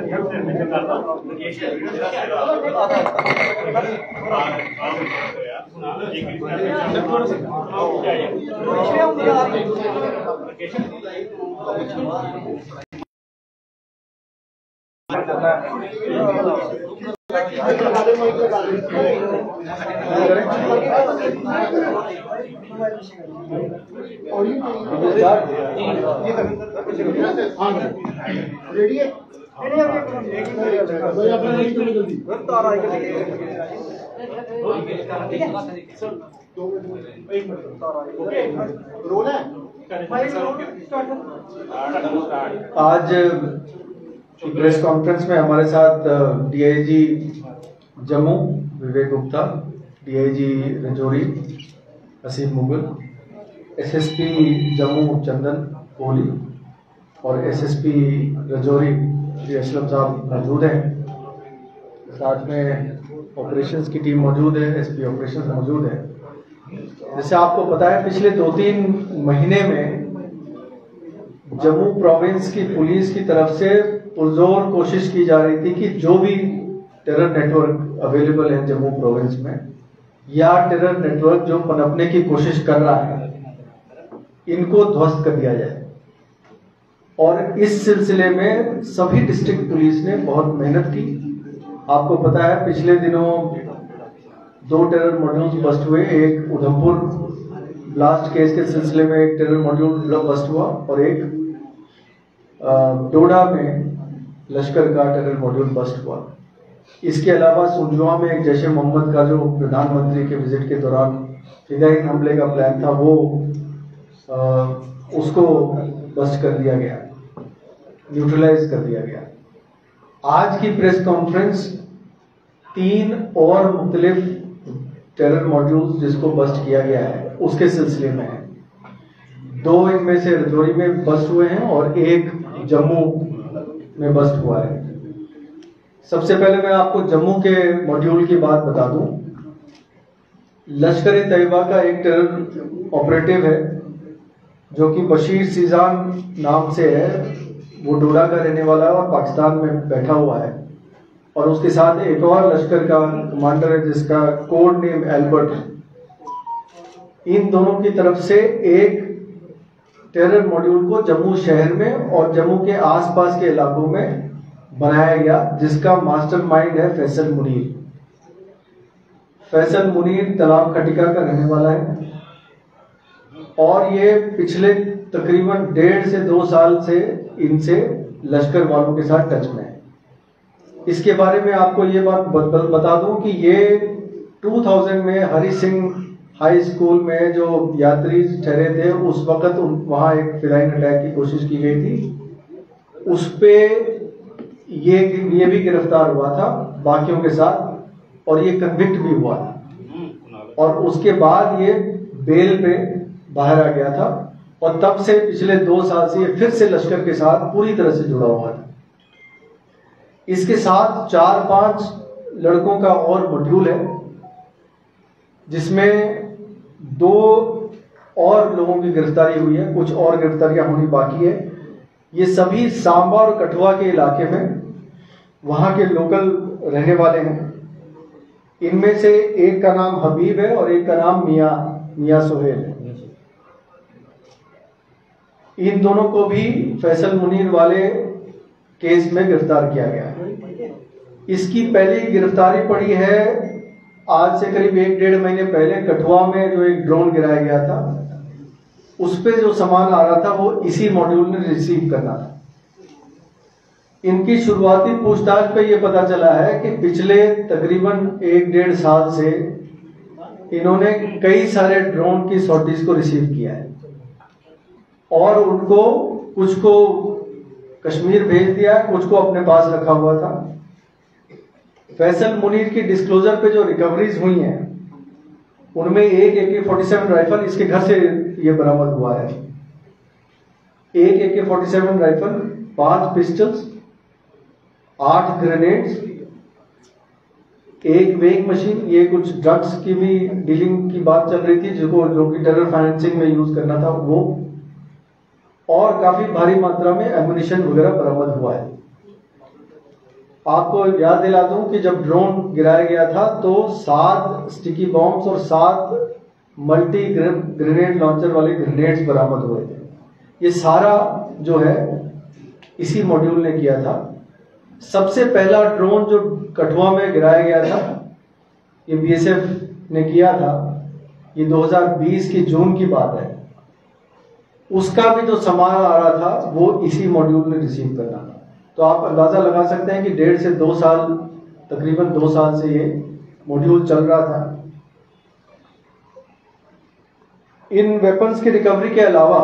आज press conference में हमारे साथ डीआईजी जम्मू विवेक गुप्ता, डीआईजी रजौरी असीम मुगल, एसएसपी जम्मू चंदन कोहली और एसएसपी रजौरी श्री असलम साहब मौजूद हैं। साथ में ऑपरेशंस की टीम मौजूद है, एसपी ऑपरेशंस मौजूद है। जैसे आपको पता है, पिछले 2-3 महीने में जम्मू प्रोविंस की पुलिस की तरफ से पुरजोर कोशिश की जा रही थी कि जो भी टेरर नेटवर्क अवेलेबल है जम्मू प्रोविंस में या टेरर नेटवर्क जो पनपने की कोशिश कर रहा है, इनको ध्वस्त कर दिया जाए। और इस सिलसिले में सभी डिस्ट्रिक्ट पुलिस ने बहुत मेहनत की। आपको पता है, पिछले दिनों 2 टेरर मॉड्यूल्स बस्ट हुए। एक उधमपुर ब्लास्ट केस के सिलसिले में एक टेरर मॉड्यूल बस्ट हुआ और एक डोडा में लश्कर का टेरर मॉड्यूल बस्ट हुआ। इसके अलावा सुंजुआ में एक जैश ए मोहम्मद का जो प्रधानमंत्री के विजिट के दौरान फिदायीन हमले का प्लान था, वो उसको बस्ट कर दिया गया, न्यूट्रलाइज कर दिया गया। आज की प्रेस कॉन्फ्रेंस 3 और मुख्तलिफ टेरर मॉड्यूल्स जिसको बस्ट किया गया है उसके सिलसिले में है। 2 इनमें से रजौरी में बस्ट हुए हैं और एक जम्मू में बस्ट हुआ है। सबसे पहले मैं आपको जम्मू के मॉड्यूल की बात बता दूं। लश्कर ए तैयबा का एक टेरर ऑपरेटिव है जो कि बशीर सीजान नाम से है। वो डोडा का रहने वाला है और पाकिस्तान में बैठा हुआ है। और उसके साथ एक और लश्कर का कमांडर है जिसका कोड नेम एल्बर्ट है। इन दोनों की तरफ से एक टेरर मॉड्यूल को जम्मू शहर में और जम्मू के आसपास के इलाकों में बनाया गया, जिसका मास्टरमाइंड है फैसल मुनीर। फैसल मुनीर तलाब खटिका का रहने वाला है और ये पिछले तकरीबन 1.5 से 2 साल से इनसे लश्कर वालों के साथ टच में है। इसके बारे में आपको ये बात बता दूं कि ये 2000 में हरि सिंह हाई स्कूल में जो यात्री ठहरे थे, उस वक्त वहां एक फिदायीन अटैक की कोशिश की गई थी। उस पे ये भी गिरफ्तार हुआ था बाकियों के साथ और ये कन्विक्ट भी हुआ था। और उसके बाद ये बेल पे बाहर आ गया था और तब से पिछले 2 साल से ये फिर से लश्कर के साथ पूरी तरह से जुड़ा हुआ था। इसके साथ 4-5 लड़कों का और मॉड्यूल है, जिसमें 2 और लोगों की गिरफ्तारी हुई है, कुछ और गिरफ्तारियां होनी बाकी है। ये सभी सांबा और कठुआ के इलाके में वहां के लोकल रहने वाले हैं। इनमें से एक का नाम हबीब है और एक का नाम मियां सोहेल है। इन दोनों को भी फैसल मुनीर वाले केस में गिरफ्तार किया गया है। इसकी पहली गिरफ्तारी पड़ी है आज से करीब 1-1.5 महीने पहले कठुआ में, जो एक ड्रोन गिराया गया था। उस पे जो सामान आ रहा था वो इसी मॉड्यूल ने रिसीव करना था। इनकी शुरुआती पूछताछ पे ये पता चला है कि पिछले तकरीबन 1-1.5 साल से इन्होंने कई सारे ड्रोन की सॉर्टीज को रिसीव किया है और उनको कुछ को कश्मीर भेज दिया है, कुछ को अपने पास रखा हुआ था। फैसल मुनीर की डिस्क्लोजर पे जो रिकवरीज हुई हैं उनमें एक AK-47 राइफल इसके घर से ये बरामद हुआ है। एक AK-47 राइफल, 5 पिस्टल्स, 8 ग्रेनेड्स, एक वेइंग मशीन। ये कुछ ड्रग्स की भी डीलिंग की बात चल रही थी जो कि टेरर फाइनेंसिंग में यूज करना था वो, और काफी भारी मात्रा में एम्युनिशन वगैरह बरामद हुआ है। आपको याद दिला दूं कि जब ड्रोन गिराया गया था तो 7 स्टिकी बॉम्ब्स और 7 मल्टी ग्रेनेड लॉन्चर वाले ग्रेनेड्स बरामद हुए थे। ये सारा जो है इसी मॉड्यूल ने किया था। सबसे पहला ड्रोन जो कठुआ में गिराया गया था ये बीएसएफ ने किया था। ये 2020 की जून की बात है। उसका भी जो सामान आ रहा था वो इसी मॉड्यूल ने रिसीव करना था। तो आप अंदाजा लगा सकते हैं कि 1.5 से 2 साल, तकरीबन 2 साल से ये मॉड्यूल चल रहा था। इन वेपन्स की रिकवरी के अलावा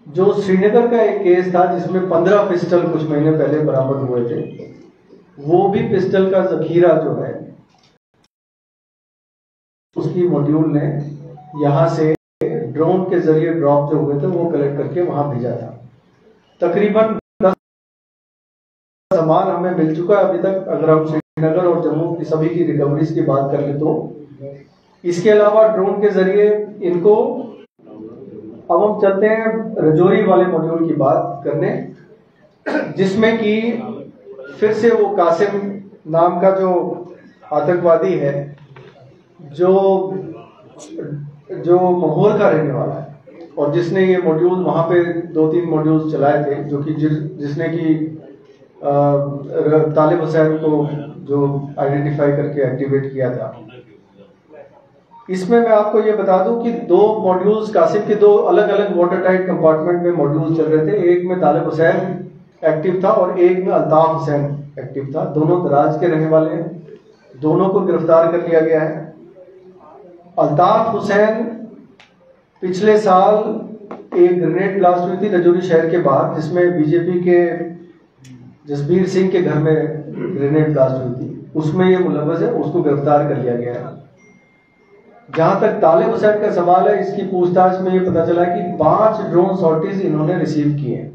जो श्रीनगर का एक केस था जिसमें 15 पिस्टल कुछ महीने पहले बरामद हुए थे, वो भी पिस्टल का जखीरा जो है उसकी मॉड्यूल ने यहां से ड्रोन के जरिए ड्रॉप जो हुए थे वो कलेक्ट करके वहां भेजा था। तकरीबन 10 सामान हमें मिल चुका है अभी तक, अगर हम श्रीनगर और जम्मू की सभी की रिकवरीज की बात कर ले तो। इसके अलावा ड्रोन के जरिए इनको, अब हम चलते हैं रजौरी वाले मॉड्यूल की बात करने, जिसमें कि फिर से वो कासिम नाम का जो आतंकवादी है जो माहौर का रहने वाला है और जिसने ये मॉड्यूल वहां पे 2-3 मॉड्यूल चलाए थे, जो कि जिसने कि तालिब हुसैन को जो आइडेंटिफाई करके एक्टिवेट किया था। इसमें मैं आपको ये बता दूं कि 2 मॉड्यूल्स, कासिम के 2 अलग अलग वाटर टाइट कंपार्टमेंट में मॉड्यूल चल रहे थे। एक में तालिब हुसैन एक्टिव था और एक में अल्ताफ हुसैन एक्टिव था। दोनों दराज के रहने वाले हैं। दोनों को गिरफ्तार कर लिया गया है। अल्ताफ हुसैन पिछले साल एक ग्रेनेड ब्लास्ट हुई थी रजौरी शहर के बाहर, जिसमें बीजेपी के जसबीर सिंह के घर में ग्रेनेड ब्लास्ट हुई थी। उसमें ये मुलव्वस है, उसको गिरफ्तार कर लिया गया है। जहां तक तालिब हुसैन का सवाल है, इसकी पूछताछ में ये पता चला कि 5 ड्रोन सॉर्टीज इन्होंने रिसीव किए हैं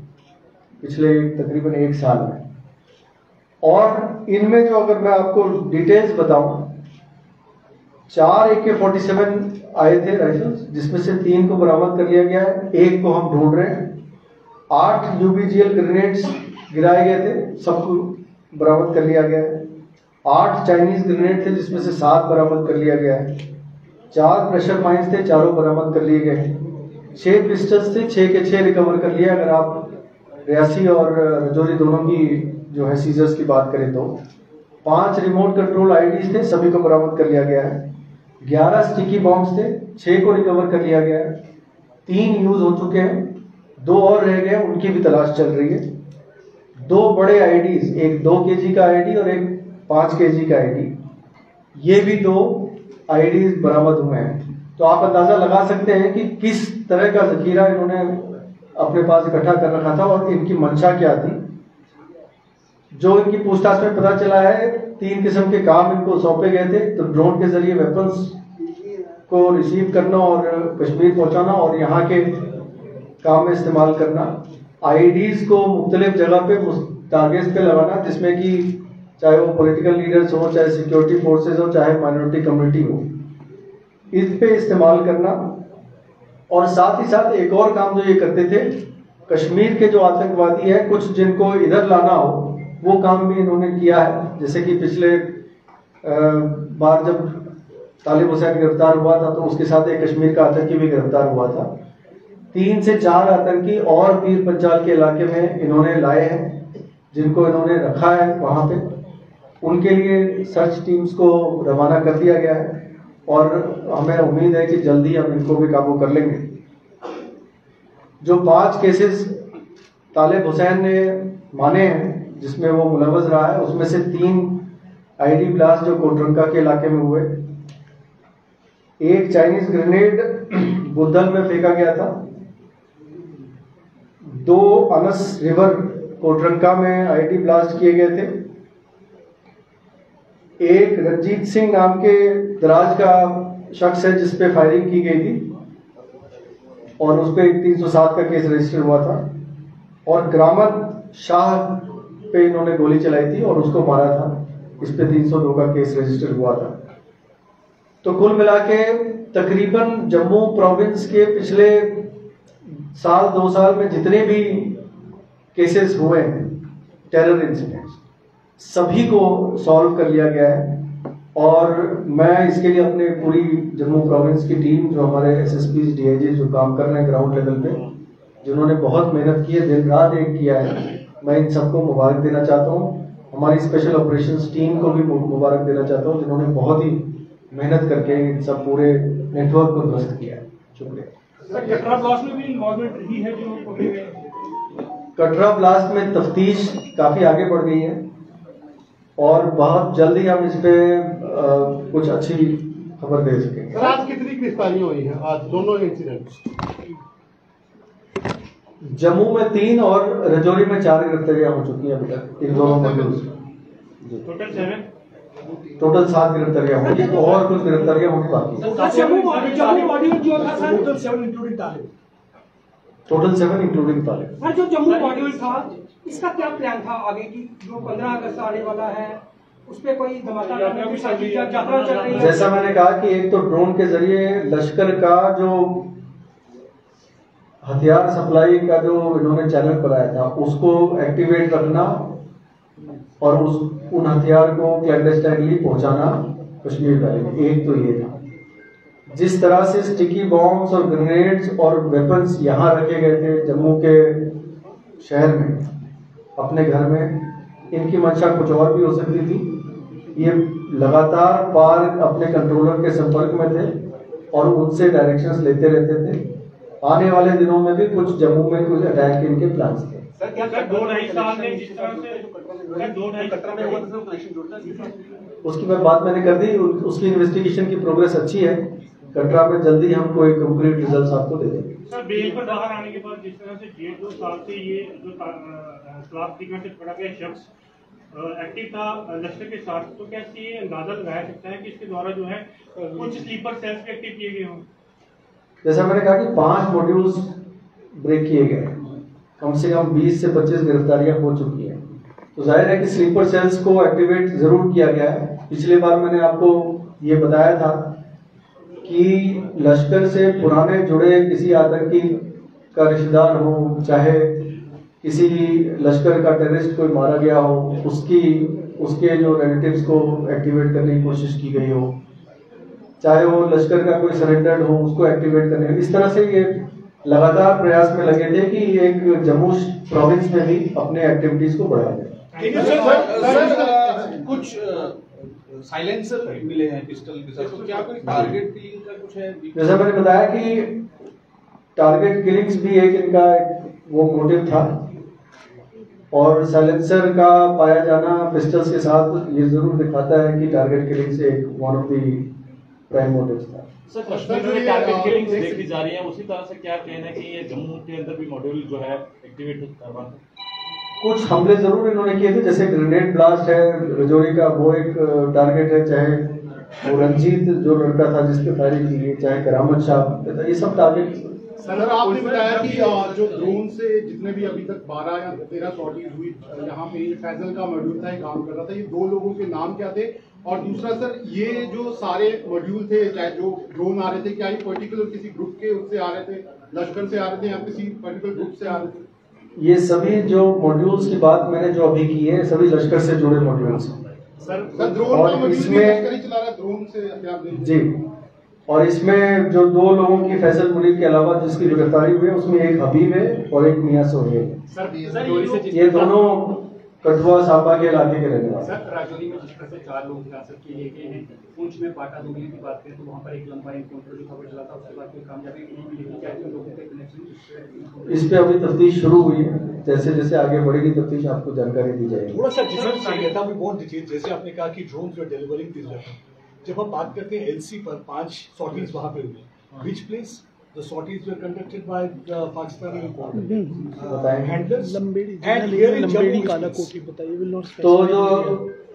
पिछले तकरीबन 1 साल में। और इनमें जो, अगर मैं आपको डिटेल्स बताऊं, 4 AK-47 आए थे राइफल्स, जिसमें से 3 को बरामद कर लिया गया है, 1 को हम ढूंढ रहे हैं। 8 UBGL ग्रेनेड्स गिराए गए थे, सबको बरामद कर लिया गया है। 8 चाइनीज ग्रेनेड थे, जिसमें से 7 बरामद कर लिया गया है। 4 प्रेशर माइंस थे, 4 बरामद कर लिए गए। 6 पिस्टल्स थे, 6 के 6 रिकवर कर लिया। अगर आप रियासी और रजौरी दोनों की जो है सीजर्स की बात करें तो 5 रिमोट कंट्रोल IDs थे, सभी को बरामद कर लिया गया है। 11 स्टिकी बॉम्ब्स थे, 6 को रिकवर कर लिया गया है। 3 यूज हो चुके हैं, 2 और रह गए, उनकी भी तलाश चल रही है। 2 बड़े IDs, एक 2 kg का ID और एक 5 kg का ID, ये भी 2 IDs बरामद हुए हैं। तो आप अंदाजा लगा सकते हैं कि किस तरह का जखीरा इन्होंने अपने पास इकट्ठा कर रखा था और इनकी मंशा क्या थी। जो इनकी पूछताछ में पता चला है, 3 किस्म के काम इनको सौंपे गए थे। तो ड्रोन के जरिए वेपन्स को रिसीव करना और कश्मीर पहुंचाना और यहाँ के काम में इस्तेमाल करना। IDs को मुख्तलिफ जगह पे टारगेट्स पे लगाना, जिसमें कि चाहे वो पॉलिटिकल लीडर्स हो, चाहे सिक्योरिटी फोर्सेज हो, चाहे माइनॉरिटी कम्युनिटी हो, इस पे इस्तेमाल करना। और साथ ही साथ एक और काम जो ये करते थे, कश्मीर के जो आतंकवादी हैं, कुछ जिनको इधर लाना हो, वो काम भी इन्होंने किया है। जैसे कि पिछले बार जब तालिब हुसैन गिरफ्तार हुआ था तो उसके साथ एक कश्मीर का आतंकी भी गिरफ्तार हुआ था। 3 से 4 आतंकी और पीर पंचाल के इलाके में इन्होंने लाए हैं, जिनको इन्होंने रखा है वहां पे। उनके लिए सर्च टीम्स को रवाना कर दिया गया है और हमें उम्मीद है कि जल्दी हम इनको भी काबू कर लेंगे। जो 5 केसेस तालिब हुसैन ने माने हैं जिसमें वो मुलव्वस रहा है, उसमें से 3 ID ब्लास्ट जो कोटरंका के इलाके में हुए, 1 चाइनीज ग्रेनेड बुद्धल में फेंका गया था, 2 अनस रिवर कोटरंका में ID ब्लास्ट किए गए थे, 1 रंजीत सिंह नाम के दराज का शख्स है जिस पे फायरिंग की गई थी और उस पर 307 का केस रजिस्टर हुआ था, और ग्रामद शाह पे इन्होंने गोली चलाई थी और उसको मारा था, इस पे 302 का केस रजिस्टर हुआ था। तो कुल मिला के तकरीबन जम्मू प्रोविंस के पिछले 2 साल में जितने भी केसेस हुए हैं टेरर इंसिडेंट्स, सभी को सॉल्व कर लिया गया है। और मैं इसके लिए अपने पूरी जम्मू प्रोविंस की टीम, जो हमारे एसएसपी डीआईजी जो काम कर रहे हैं ग्राउंड लेवल पे, जिन्होंने बहुत मेहनत की है, दिन रात एक किया है, मैं इन सबको मुबारक देना चाहता हूँ। हमारी स्पेशल ऑपरेशंस टीम को भी मुबारक देना चाहता हूँ, जिन्होंने बहुत ही मेहनत करके इन सब पूरे नेटवर्क को ध्वस्त किया है। शुक्रिया। कटरा ब्लास्ट में भी इन्वॉल्वमेंट रही है जो पकड़े गए? कटरा ब्लास्ट में तफ्तीश काफी आगे बढ़ गई है और बहुत जल्दी हम इस पे कुछ अच्छी खबर दे सकेंगे। सर, आज कितनी गिरफ्तारी हुई है आज दोनों इंसिडेंट? जम्मू में 3 और रजौरी में 4 गिरफ्तारियां हो चुकी हैं अभी तक इन दोनों मॉड्यूल्स में। टोटल 7 गिरफ्तारियां होंगी और कुछ गिरफ्तारियां होनी बाकी है। जम्मू मॉड्यूल जो था सर, टोटल 7 इंक्लूडिंग तालिब। टोटल 7 इंक्लूडिंग तालिब। सर, जो जम्मू मॉड्यूल था, इसका क्या प्लान था आगे की? जो 15 अगस्त आने वाला है, उस पर कोई धमाका करने की यात्रा चल रही है? जैसा मैंने कहा कि एक तो ड्रोन के जरिए लश्कर का जो हथियार सप्लाई का जो इन्होंने चैनल बनाया था, उसको एक्टिवेट रखना और उन हथियार को क्लैंडस्टाइनली पहुंचाना कश्मीर वैली में। एक तो ये था। जिस तरह से स्टिकी बॉम्ब्स और ग्रेनेड्स और वेपन्स यहाँ रखे गए थे जम्मू के शहर में, अपने घर में, इनकी मंशा कुछ और भी हो सकती थी। ये लगातार पार अपने कंट्रोलर के संपर्क में थे और उनसे डायरेक्शंस लेते रहते थे। आने वाले दिनों में भी कुछ जम्मू में कुछ अटैक इनके प्लान्स थे। सर, क्या 2-2.5 साल में जिस तरह से कटरा में हुआ था, कनेक्शन जोड़ता है? उसकी मैं बात मैंने कर दी। उसकी इन्वेस्टिगेशन की प्रोग्रेस अच्छी है। कटरा में जल्दी हम कोई कंप्लीट रिजल्ट्स आपको दे देंगे। सर, बेल पर बाहर आने के बाद जिस तरह से 1.5-2 साल से ये जो शराब पीकर से पकड़ा गया शख्स एक्टिव था लश्कर के साथ, तो क्या ये अंदाजा लगाया सकता है कि इसके द्वारा जो है कुछ स्लीपर सेल्स भी एक्टिव किए गए हों? जैसा मैंने कहा कि 5 मॉड्यूल्स ब्रेक किए गए, कम से कम 20 से 25 गिरफ्तारियां हो चुकी हैं। तो जाहिर है कि स्लीपर सेल्स को एक्टिवेट जरूर किया गया है। पिछली बार मैंने आपको ये बताया था कि लश्कर से पुराने जुड़े किसी आतंकी का रिश्तेदार हो, चाहे किसी लश्कर का टेररिस्ट कोई मारा गया हो, उसके जो रिलेटिव्स को एक्टिवेट करने की कोशिश की गई हो, चाहे वो लश्कर का कोई सरेंडर्ड हो, उसको एक्टिवेट करने, इस तरह से ये लगातार प्रयास में लगे थे कि एक जम्मू प्रोविंस में भी अपने एक्टिविटीज को बढ़ाएं। कुछ साइलेंसर मिले हैं पिस्टल के साथ, तो क्या कोई टारगेट किलिंग का कुछ है? जैसा मैंने बताया कि टारगेट किलिंग्स भी एक इनका वो मोटिव था और साइलेंसर का पाया जाना पिस्टल्स के साथ ये जरूर दिखाता है कि टारगेट किलिंग से एक one of the prime motives था। सर, कश्मीर में टारगेट किलिंग्स देखी जा रही है, उसी तरह से क्या कहना है कि ये जम्मू के अंदर भी मॉड्यूल जो है एक्टिवेट करवा है? कुछ हमले जरूर इन्होंने किए थे, जैसे ग्रेनेड ब्लास्ट है रजौरी का, वो एक टारगेट है। चाहे वो रंजीत जो लड़का था जिसके फायरिंग की, चाहे करामत शाह, ये सब टारगेट। सर, आपने बताया कि जो ड्रोन से जितने भी अभी तक 12 या 13 शॉटिंग हुई, यहाँ पे फैजल का मॉड्यूल था, काम कर रहा था, ये 2 लोगों के नाम क्या थे? और दूसरा सर, ये जो सारे मॉड्यूल थे, चाहे जो ड्रोन आ रहे थे, क्या ये पर्टिकुलर किसी ग्रुप के उससे आ रहे थे, लश्कर से आ रहे थे या किसी पर्टिकुलर ग्रुप से आ रहे थे? ये सभी जो मॉड्यूल्स की बात मैंने जो अभी की है, सभी लश्कर से जुड़े मॉड्यूल्स हैं। सर, ड्रोन का मॉड्यूल भी लश्कर ही चला रहा है, ड्रोन से हथियार जी। और इसमें जो 2 लोगों की फैसल मुनीर के अलावा जिसकी गिरफ्तारी हुई है, उसमें एक हबीब है और एक मियां सोहेल है। ये दोनों कठुआ सांबा के इलाके के रहने वाले। सर, राजौरी में जिस तरह से 4 लोग हिरासत के लिए गए हैं, पुंछ में बाटा दोगली की बात करें तो वहाँ पर एक लंबा एनकाउंटर जो खबर चला था, उसके बाद कोई कामयाबी नहीं मिली। क्या इन लोगों के कनेक्शन? इस पे अभी तफ्तीश शुरू हुई है, जैसे जैसे आगे बढ़ेगी तफ्तीश आपको जानकारी दी जाएगी। थोड़ा सा डिफरेंस चाहिए था, वी वांट डिटेल। जैसे आपने कहा कि ड्रोन जो डिलीवरिंग दिस वेपन, जब हम बात करते हैं एलसी पर 5 सॉर्टीज वहां पे हुई, which place the sorties were conducted by Pakistani handlers and here in Jammu Kalakoti. बताइए, विल नॉट। तो जो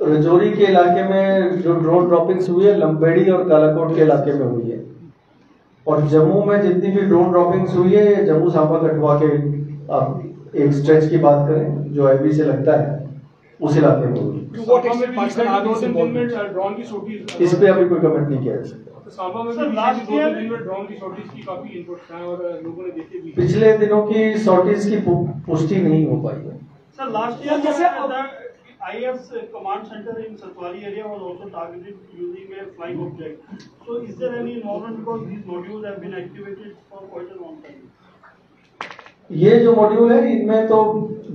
रजौरी के इलाके में जो ड्रोन ड्रॉपिंग्स हुई है, लंबेड़ी और कालाकोट के इलाके में हुई है। और जम्मू में जितनी भी ड्रोन ड्रॉपिंग्स हुई है, जम्मू सांबा कठुआ के, आप एक स्ट्रेच की बात करें जो आईबी से लगता है, उस इलाके में हुई। इस पे अभी कोई कमेंट नहीं किया जा सकता। पिछले दिनों की सॉर्टीज की पुष्टि नहीं हो पाई है। सर, लास्ट ईयर जैसे IF's command center in Satwari area was also targeted using a flying object. So is there any involvement because these modules have been activated for quite a long time? ये जो module है इनमें तो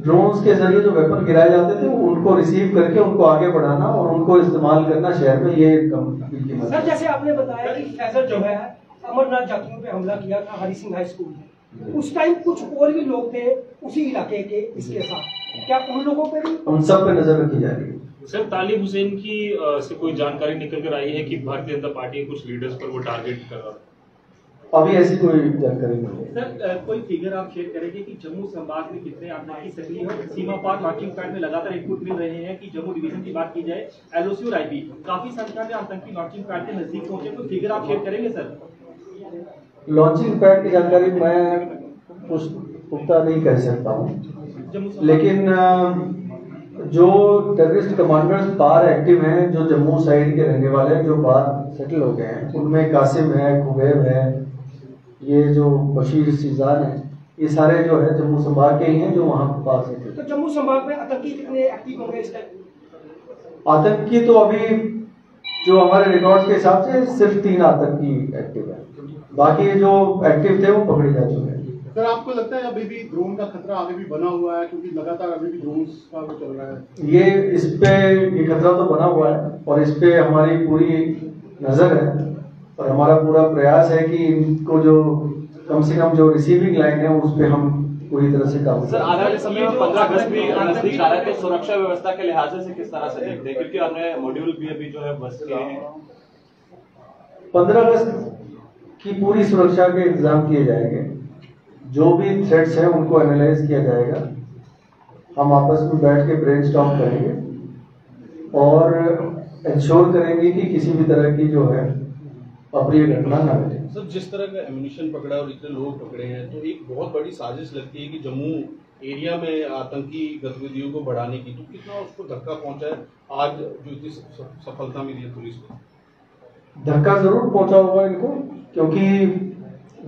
drones के जरिए जो weapon गिराए जाते थे उनको रिसीव करके उनको आगे बढ़ाना और उनको इस्तेमाल करना शहर में ये सर जैसे आपने बताया कि फैजल जो है अमरनाथ जातियों पे हमला किया था हरि सिंह हाई स्कूल में, उस टाइम कुछ और भी लोग थे उसी इलाके के इसके साथ, क्या उन लोगों पे भी उन सब पे नजर रखी जा रही है। सर तालिब हुसैन की से कोई जानकारी निकल कर आई है कि भारतीय जनता पार्टी के कुछ लीडर्स पर वो टारगेट कर रहा है? अभी ऐसी कोई जानकारी नहीं है। सर कोई फिगर आप शेयर करेंगे कि जम्मू संभाग में कितने आतंकी सक्रिय हैं? सीमा पार लॉन्चिंग पैड में लगातार इनपुट मिल रहे हैं कि जम्मू डिवीजन की बात की जाए LOC और IB काफी संख्या में आतंकी लॉन्चिंग पैड के नजदीक पहुंचे, कोई फिगर आप शेयर करेंगे सर? लॉन्चिंग पैड की जानकारी मैं कुछ पुख्ता नहीं कह सकता हूँ, लेकिन जो टेररिस्ट कमांडर्स बाहर एक्टिव हैं, जो जम्मू साइड के रहने वाले हैं, जो बाहर सेटल हो गए हैं, उनमें कासिम है, खुबैब है, ये जो बशीर सीजान है, ये सारे जो है जम्मू संभाग के ही हैं जो वहाँ पास है। तो जम्मू संभाग में आतंकी कितने एक्टिव होंगे इस टाइम? आतंकी तो अभी जो हमारे रिकॉर्ड के हिसाब से सिर्फ 3 आतंकी एक्टिव है, बाकी जो एक्टिव थे वो पकड़े जा चुके हैं। सर आपको लगता है अभी भी ड्रोन का खतरा आगे भी बना हुआ है, क्योंकि लगातार अभी भी ड्रोन का वो चल रहा है? ये खतरा तो बना हुआ है और इस पे हमारी पूरी नजर है और हमारा पूरा प्रयास है कि इनको जो कम से कम जो रिसीविंग लाइन है उस पे हम पूरी तरह से काबू। सर आने वाले समय में 15 अगस्त भी नजदीक आ रहा है, तो सुरक्षा व्यवस्था के लिहाज से किस तरह से देखते हैं, क्योंकि अन्य मॉड्यूल भी अभी जो है बस के हैं। 15 अगस्त की पूरी सुरक्षा के इंतजाम किए जाएंगे, जो भी थ्रेट्स हैं उनको एनालाइज किया जाएगा, हम आपस में बैठ के ब्रेनस्टॉर्म करेंगे और इंश्योर करेंगे कि किसी भी तरह की जो है अप्रिय घटना ना घटे। सर जिस तरह का एम्यूनिशन पकड़ा और इतने लोग पकड़े हैं, तो एक बहुत बड़ी साजिश लगती है कि जम्मू एरिया में आतंकी गतिविधियों को बढ़ाने की, तो कितना उसको धक्का पहुंचा है आज जो इतनी सफलता मिली है पुलिस को? धक्का जरूर पहुंचा होगा इनको, क्योंकि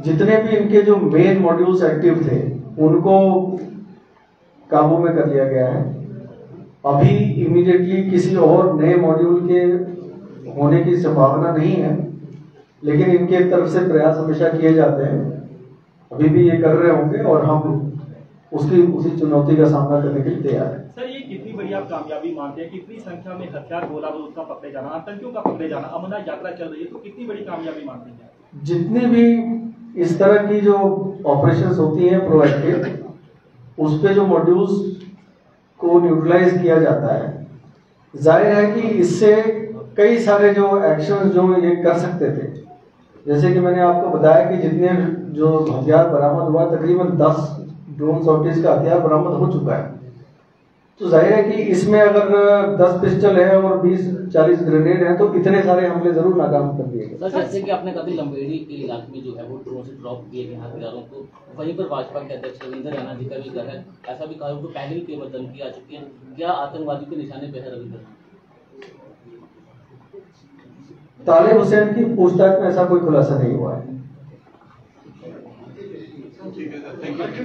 जितने भी इनके जो मेन मॉड्यूल्स एक्टिव थे उनको काबू में कर लिया गया है। अभी इमीडिएटली किसी और नए मॉड्यूल के होने की संभावना नहीं है, लेकिन इनके तरफ से प्रयास हमेशा किए जाते हैं, अभी भी ये कर रहे होंगे और हम उसी चुनौती का सामना करने के लिए तैयार है। सर ये कितनी बड़ी आप कामयाबी मानते हैं, कितनी संख्या में हथियार गोला बारूद का पकड़े जाना, आतंकियों का पकड़े जाना, अमरनाथ यात्रा चल रही है, तो कितनी बड़ी कामयाबी मानते हैं? जितनी भी इस तरह की जो ऑपरेशंस होती हैं प्रोएक्टिव, उस पे जो मॉड्यूल्स को न्यूट्रलाइज किया जाता है, जाहिर है कि इससे कई सारे जो एक्शन जो ये कर सकते थे, जैसे कि मैंने आपको बताया कि जितने जो हथियार बरामद हुआ, तकरीबन 10 ड्रोन सॉर्टीज का हथियार बरामद हो चुका है, तो जाहिर है कि इसमें अगर 10 पिस्टल है और 20-40 ग्रेनेड है तो इतने सारे हमले जरूर नाकाम कर दिए गए। सर जैसे कि आपने कभी लंबेड़ी के इलाके में जो है वो ड्रोन से ड्रॉप किए गए हथियारों को, वहीं पर भाजपा के अध्यक्ष रविंद्र रैना जी का भी घर है, ऐसा भी कहा तो पहले के बदल की आ चुकी है, क्या आतंकवादी के निशाने पे है रविंद्र? तालिब हुसैन की पूछताछ में ऐसा कोई खुलासा नहीं हुआ है। Thank you.